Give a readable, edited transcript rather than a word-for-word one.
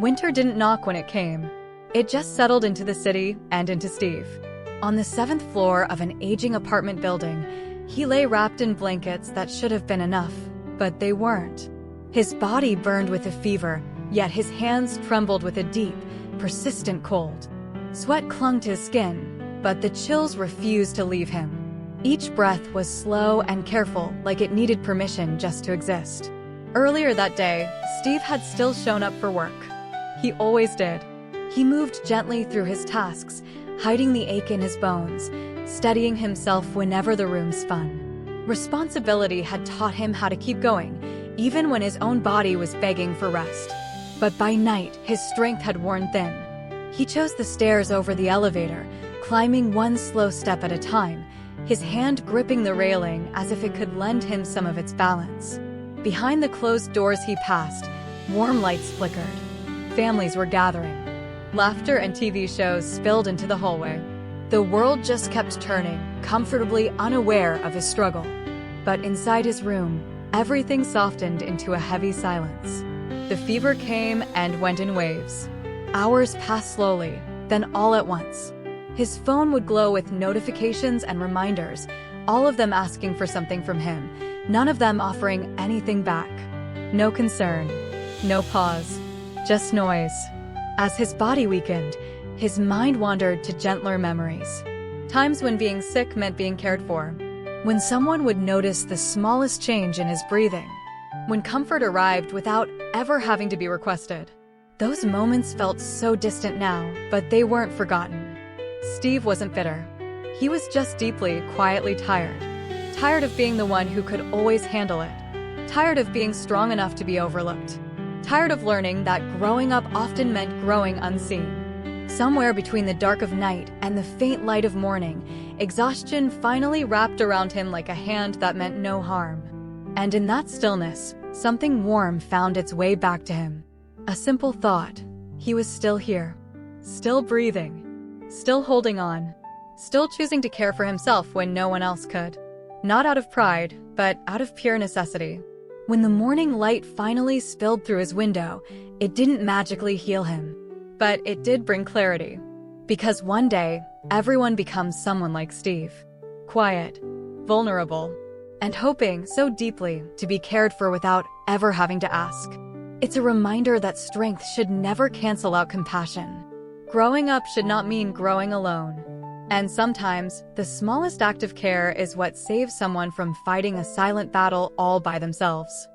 Winter didn't knock when it came. It just settled into the city and into Steve. On the 7th floor of an aging apartment building, he lay wrapped in blankets that should have been enough, but they weren't. His body burned with a fever, yet his hands trembled with a deep, persistent cold. Sweat clung to his skin, but the chills refused to leave him. Each breath was slow and careful, like it needed permission just to exist. Earlier that day, Steve had still shown up for work. He always did. He moved gently through his tasks, hiding the ache in his bones, steadying himself whenever the room spun. Responsibility had taught him how to keep going, even when his own body was begging for rest. But by night, his strength had worn thin. He chose the stairs over the elevator, climbing one slow step at a time, his hand gripping the railing as if it could lend him some of its balance. Behind the closed doors he passed, warm lights flickered. Families were gathering. Laughter and TV shows spilled into the hallway. The world just kept turning, comfortably unaware of his struggle. But inside his room, everything softened into a heavy silence. The fever came and went in waves. Hours passed slowly, then all at once. His phone would glow with notifications and reminders, all of them asking for something from him, none of them offering anything back. No concern, no pause, just noise. As his body weakened, his mind wandered to gentler memories. Times when being sick meant being cared for. When someone would notice the smallest change in his breathing. When comfort arrived without ever having to be requested. Those moments felt so distant now, but they weren't forgotten. Steve wasn't bitter. He was just deeply, quietly tired. Tired of being the one who could always handle it. Tired of being strong enough to be overlooked. Tired of learning that growing up often meant growing unseen. Somewhere between the dark of night and the faint light of morning, exhaustion finally wrapped around him like a hand that meant no harm. And in that stillness, something warm found its way back to him. A simple thought. He was still here. Still breathing. Still holding on. Still choosing to care for himself when no one else could. Not out of pride, but out of pure necessity. When the morning light finally spilled through his window, it didn't magically heal him. But it did bring clarity. Because one day, everyone becomes someone like Steve. Quiet, vulnerable, and hoping so deeply to be cared for without ever having to ask. It's a reminder that strength should never cancel out compassion. Growing up should not mean growing alone. And sometimes, the smallest act of care is what saves someone from fighting a silent battle all by themselves.